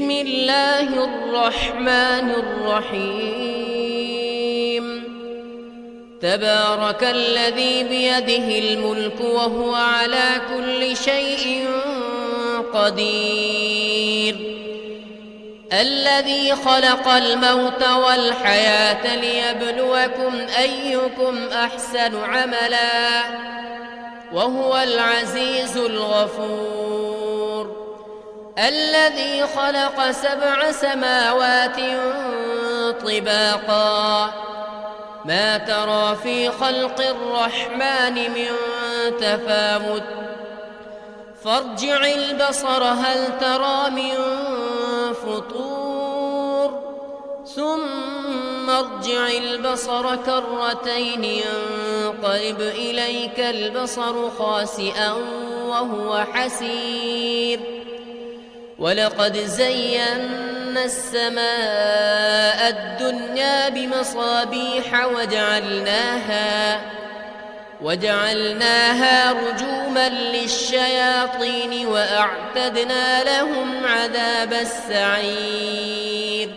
بسم الله الرحمن الرحيم تبارك الذي بيده الملك وهو على كل شيء قدير الذي خلق الموت والحياة ليبلوكم أيكم أحسن عملا وهو العزيز الغفور الذي خلق 7 سماوات طباقا ما ترى في خلق الرحمن من تفاوت فارجع البصر هل ترى من فطور ثم ارجع البصر كرتين ينقلب إليك البصر خاسئا وهو حسير ولقد زينا السماء الدنيا بمصابيح وجعلناها رجوما للشياطين وأعتدنا لهم عذاب السعير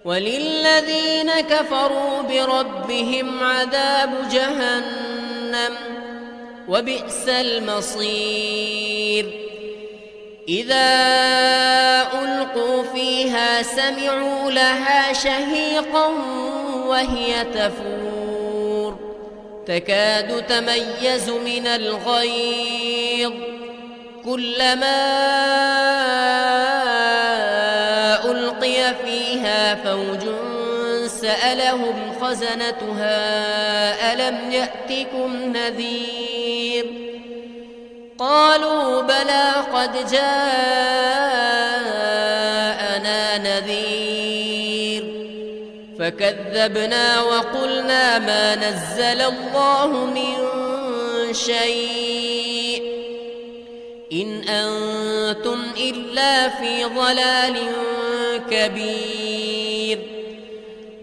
وللذين كفروا بربهم عذاب جهنم وبئس المصير إذا ألقوا فيها سمعوا لها شهيقا وهي تفور تكاد تميز من الغيظ كلما ألقي فيها فوج سألهم خزنتها ألم يأتكم نذير قالوا بلى قد جاءنا نذير فكذبنا وقلنا ما نزل الله من شيء إن أنتم إلا في ضلال كبير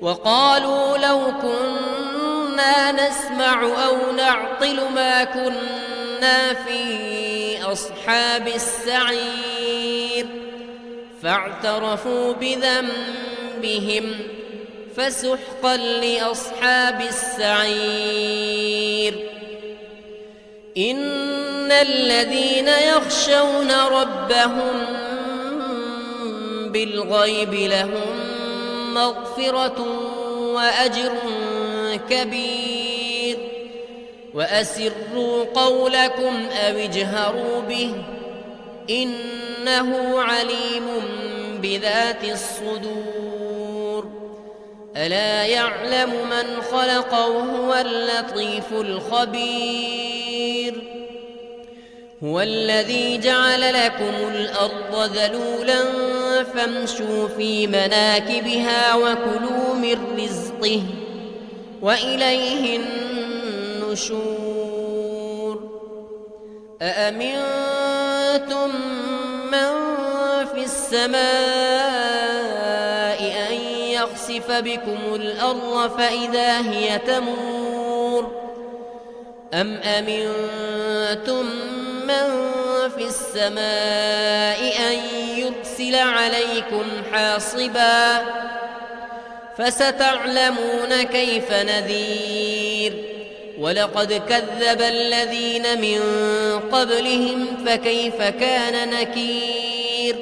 وقالوا لو كنا نسمع أو نعقل ما كنا في أصحاب السعير فاعترفوا بذنبهم فسحقا لأصحاب السعير إن الذين يخشون ربهم بالغيب لهم مغفرة وأجر كبير وأسروا قولكم أو اجهروا به إنه عليم بذات الصدور ألا يعلم من خلق وهو اللطيف الخبير هو الذي جعل لكم الأرض ذلولا فامشوا في مناكبها وكلوا من رزقه وإليه النشور أأمنتم من في السماء أن يخسف بكم الأرض فإذا هي تمور أم أمنتم من في السماء أن يرسل عليكم حاصبا فستعلمون كيف نذير ولقد كذب الذين من قبلهم فكيف كان نكير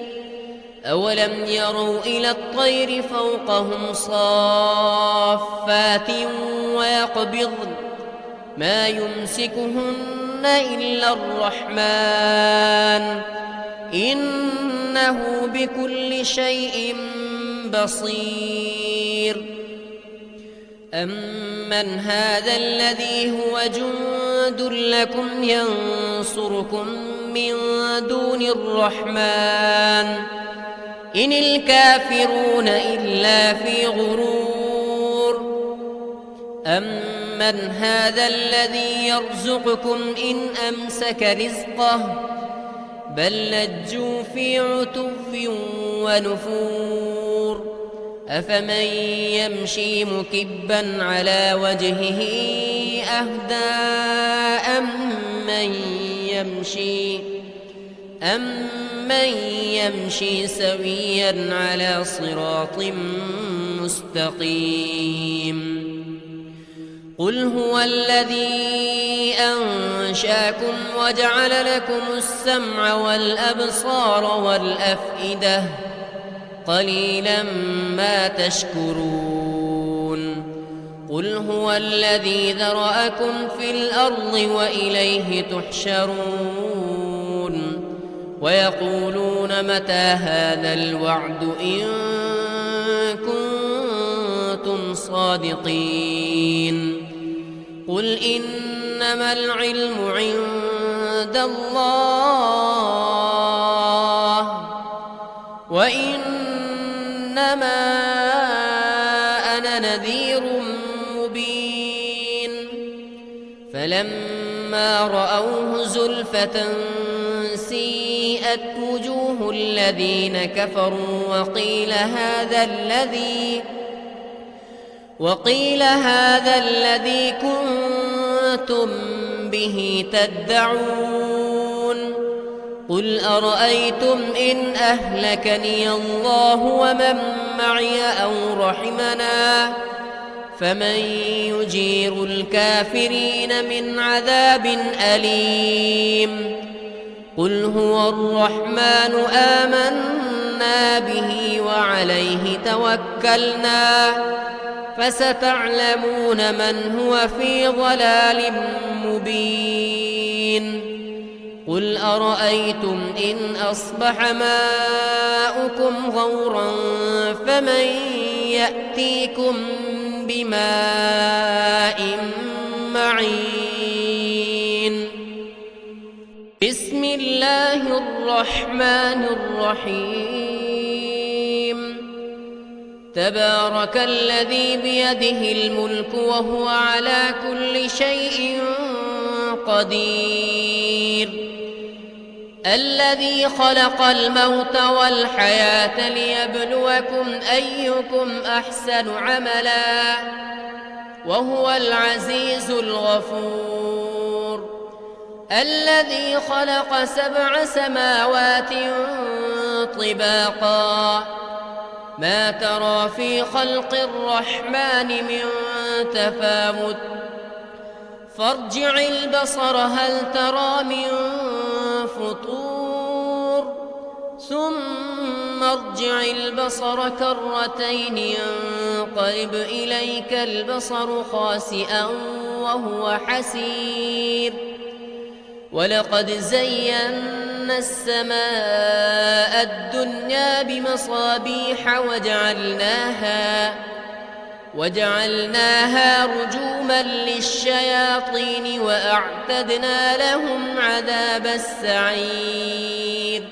أولم يروا إلى الطير فوقهم صافات ويقبضن ما يمسكهن إلا الرحمن إنه بكل شيء بصير أمن هذا الذي هو جند لكم ينصركم من دون الرحمن إن الكافرون إلا في غرور أمن هذا الذي يرزقكم إن أمسك رزقه بل لجوا في عتو ونفور أفمن يمشي مكبا على وجهه أهدى أمن أمن يمشي سويا على صراط مستقيم قل هو الذي أنشاكم وجعل لكم السمع والأبصار والأفئدة قليلا ما تشكرون قل هو الذي ذرأكم في الأرض وإليه تحشرون ويقولون متى هذا الوعد إن كنتم صادقين قل إنما العلم عند الله وإنما أنا نذير مبين فلما رأوه زلفة سيئت وجوه الذين كفروا وقيل هذا الذي كنتم به تدعون قل أرأيتم إن أهلكني الله ومن معي أو رحمنا فمن يجير الكافرين من عذاب أليم قل هو الرحمن آمنا به وعليه توكلنا فستعلمون من هو في ضلال مبين قل أرأيتم إن أصبح ماؤكم غورا فمن يأتيكم بماء معين بسم الله الرحمن الرحيم تبارك الذي بيده الملك وهو على كل شيء قدير الذي خلق الموت والحياة ليبلوكم أيكم أحسن عملا وهو العزيز الغفور الذي خلق 7 سماوات طباقا ما ترى في خلق الرحمن من تفاوت فارجع البصر هل ترى من فطور ثم ارجع البصر كرتين ينقلب إليك البصر خاسئا وهو حسير ولقد زينا السماء الدنيا بمصابيح وجعلناها رجوما للشياطين وأعتدنا لهم عذاب السعير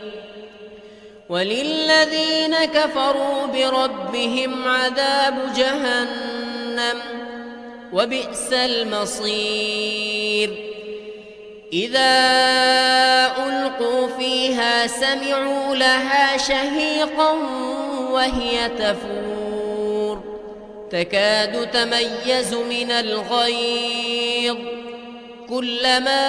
وللذين كفروا بربهم عذاب جهنم وبئس المصير إذا ألقوا فيها سمعوا لها شهيقا وهي تفور تكاد تميز من الغيظ كلما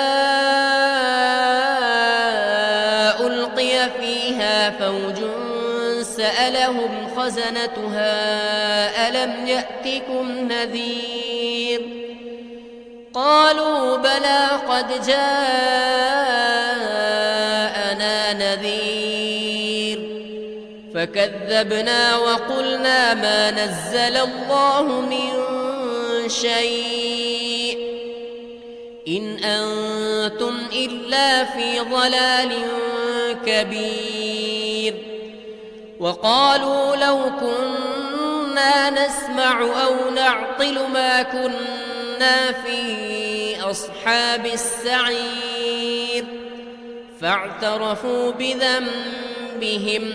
ألقي فيها فوج سألهم خزنتها ألم يأتكم نذير قالوا بلى قد جاءنا نذير فكذبنا وقلنا ما نزل الله من شيء إن أنتم إلا في ضلال كبير وقالوا لو كنا نسمع أو نعقل ما كنا في أصحاب السعير فاعترفوا بذنبهم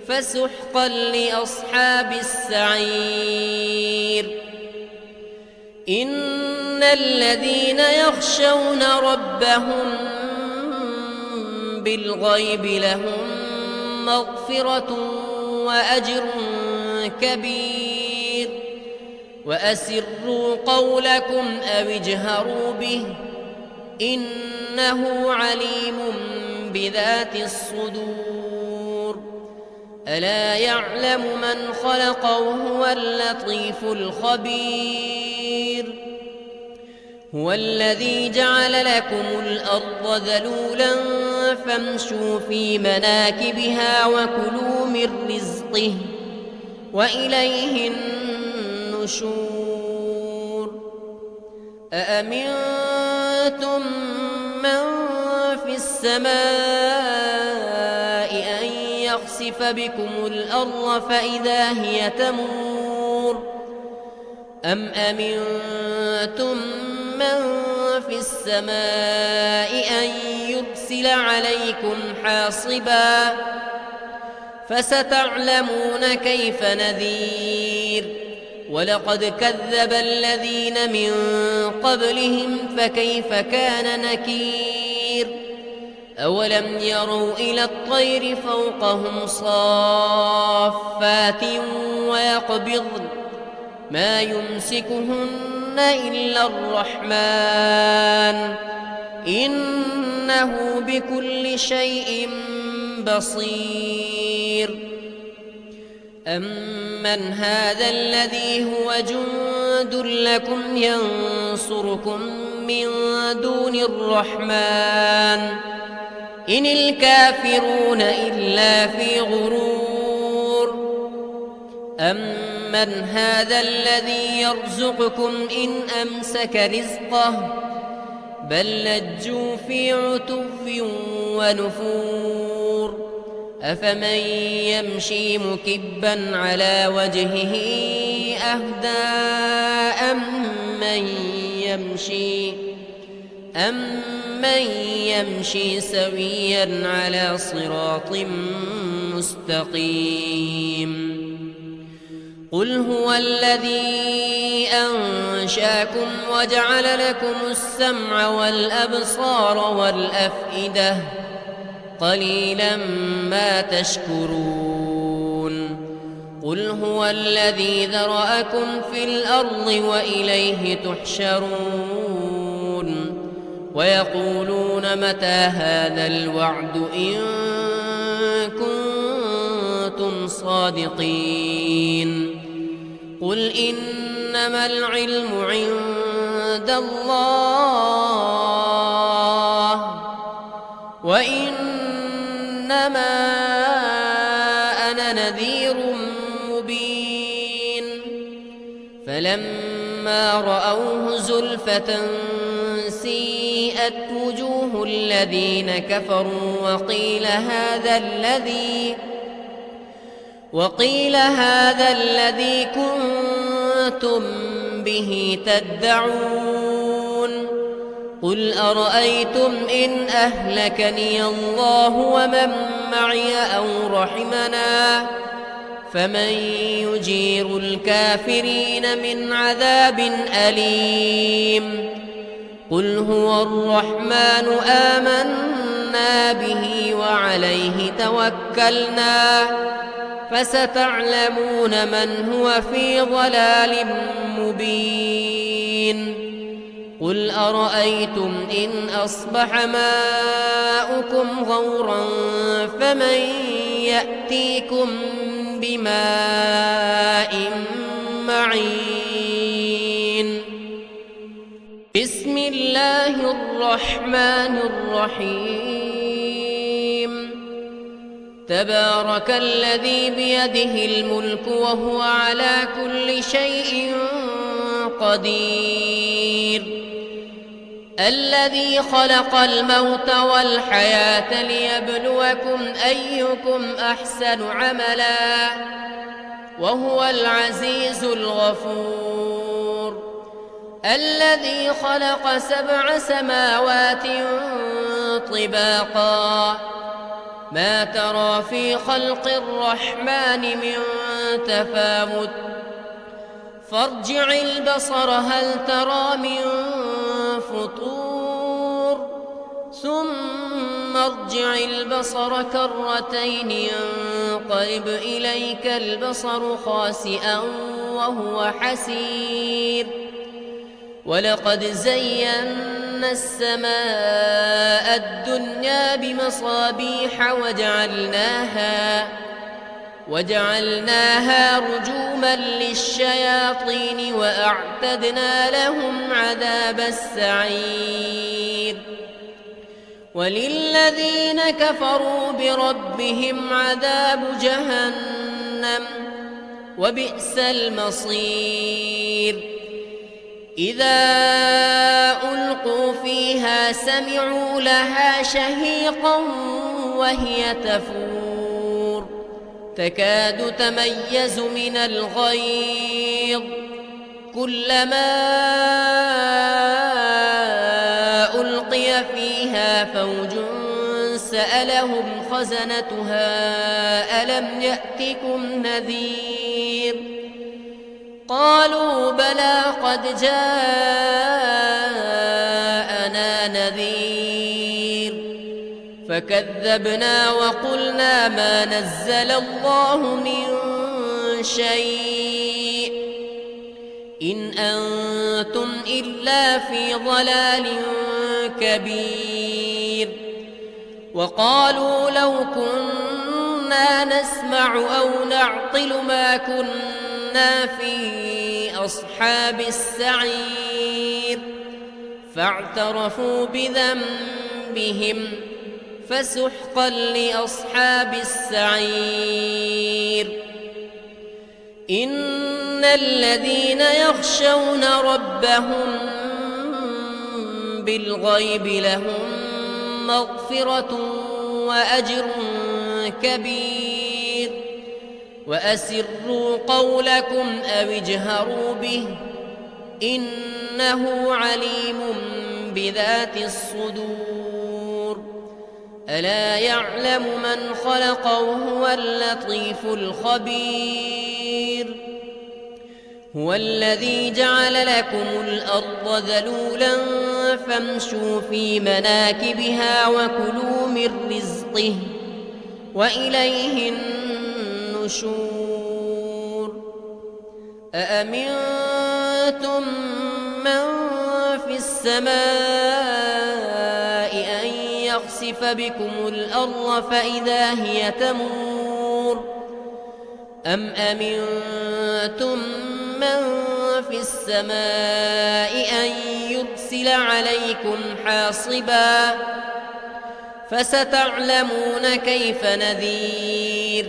فسحقا لأصحاب السعير إن الذين يخشون ربهم بالغيب لهم مغفرة وأجر كبير وأسروا قولكم أو اجهروا به إنه عليم بذات الصدور ألا يعلم من خلق وهو اللطيف الخبير هو الذي جعل لكم الأرض ذلولا فامشوا في مناكبها وكلوا من رزقه وإليه النشور أأمنتم من في السماء أن يخسف بكم الأرض فإذا هي تمور أم أمنتم من في السماء أن يرسل عليكم حاصبا فستعلمون كيف نذير ولقد كذب الذين من قبلهم فكيف كان نكير أولم يروا إلى الطير فوقهم صافات ويقبضن ما يمسكهن إلا الرحمن إنه بكل شيء بصير أمن هذا الذي هو جند لكم ينصركم من دون الرحمن إن الكافرون إلا في غرور أمن هذا الذي يرزقكم إن أمسك رزقه بل لجوا في عتو ونفور أفمن يمشي مكبا على وجهه أهدى أمن يمشي سويا على صراط مستقيم قل هو الذي أنشاكم وجعل لكم السمع والأبصار والأفئدة قليلا ما تشكرون قل هو الذي ذرأكم في الأرض وإليه تحشرون ويقولون متى هذا الوعد إن كنتم صادقين قل إنما العلم عند الله وإنما أنا نذير مبين فلما رأوه زلفة سيئت وجوه الذين كفروا وقيل هذا الذي كنتم به تدعون قل أرأيتم إن أهلكني الله ومن معي أو رحمنا فمن يجير الكافرين من عذاب أليم قل هو الرحمن آمنا به وعليه توكلنا فستعلمون من هو في ضلال مبين قل أرأيتم إن أصبح ماؤكم غورا فمن يأتيكم بماء معين بسم الله الرحمن الرحيم تبارك الذي بيده الملك وهو على كل شيء قدير الذي خلق الموت والحياة ليبلوكم أيكم أحسن عملا وهو العزيز الغفور الذي خلق 7 سماوات طباقا ما ترى في خلق الرحمن من تفاوت فارجع البصر هل ترى من فطور ثم ارجع البصر كرتين ينقلب إليك البصر خاسئا وهو حسير ولقد زينا السماء الدنيا بمصابيح وجعلناها رجوما للشياطين وأعتدنا لهم عذاب السعير وللذين كفروا بربهم عذاب جهنم وبئس المصير إذا ألقوا فيها سمعوا لها شهيقا وهي تفور تكاد تميز من الغيظ كلما ألقي فيها فوج سألهم خزنتها ألم يأتكم نذير قالوا بلى قد جاءنا نذير فكذبنا وقلنا ما نزل الله من شيء إن أنتم إلا في ضلال كبير وقالوا لو كنا نسمع أو نعقل ما كنا في أصحاب السعير فاعترفوا بذنبهم فسحقا لأصحاب السعير إن الذين يخشون ربهم بالغيب لهم مغفرة وأجر كبير وأسروا قولكم أو اجهروا به إنه عليم بذات الصدور ألا يعلم من خلق وهو اللطيف الخبير هو الذي جعل لكم الأرض ذلولا فامشوا في مناكبها وكلوا من رزقه وإليه النشور أأمنتم من في السماء أن يخسف بكم الأرض فإذا هي تمور أم أمنتم من في السماء أن يرسل عليكم حاصبا فستعلمون كيف نذير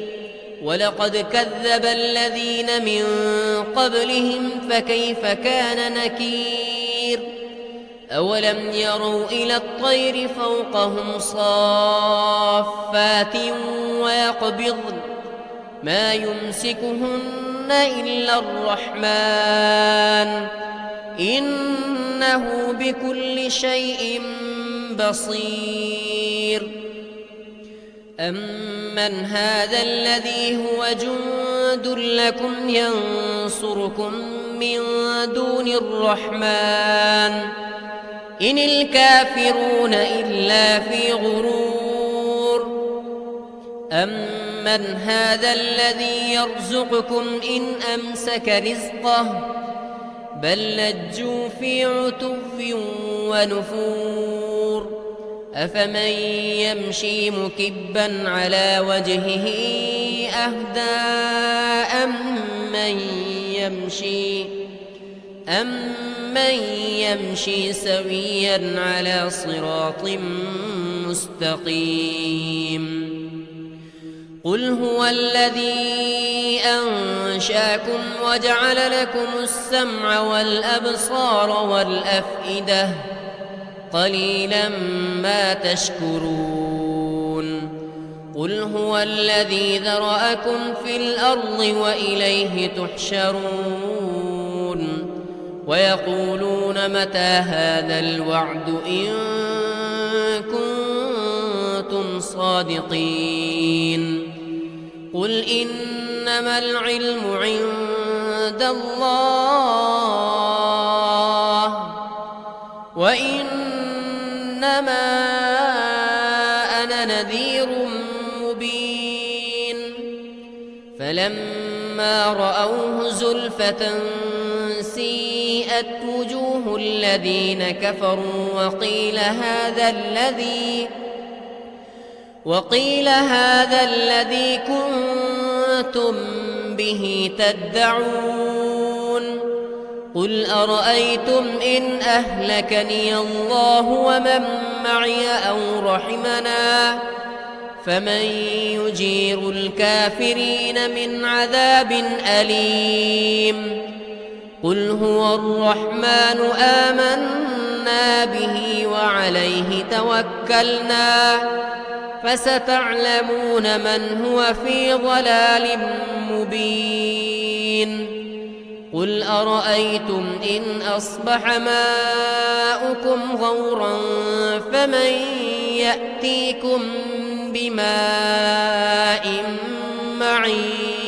ولقد كذب الذين من قبلهم فكيف كان نكير أولم يروا إلى الطير فوقهم صافات ويقبضن ما يمسكهن إلا الرحمن إنه بكل شيء بصير أمن هذا الذي هو جند لكم ينصركم من دون الرحمن إن الكافرون إلا في غرور أمن هذا الذي يرزقكم إن أمسك رزقه بل لجوا في عتو ونفور أفمن يمشي مكبا على وجهه أهدى أمن يمشي سويا على صراط مستقيم قل هو الذي أنشاكم وجعل لكم السمع والأبصار والأفئدة قليلا ما تشكرون قل هو الذي ذرأكم في الأرض وإليه تحشرون ويقولون متى هذا الوعد إن كنتم صادقين قل إنما العلم عند الله وإنما أنا نذير مبين فلما رأوه زلفة سيئت سيئت وجوه الذين كفروا وقيل هذا الذي كنتم به تدعون قل أرأيتم إن أهلكني الله ومن معي أو رحمنا فمن يجير الكافرين من عذاب أليم قل هو الرحمن آمنا به وعليه توكلنا فستعلمون من هو في ضلال مبين قل أرأيتم إن أصبح ماؤكم غورا فمن يأتيكم بماء معين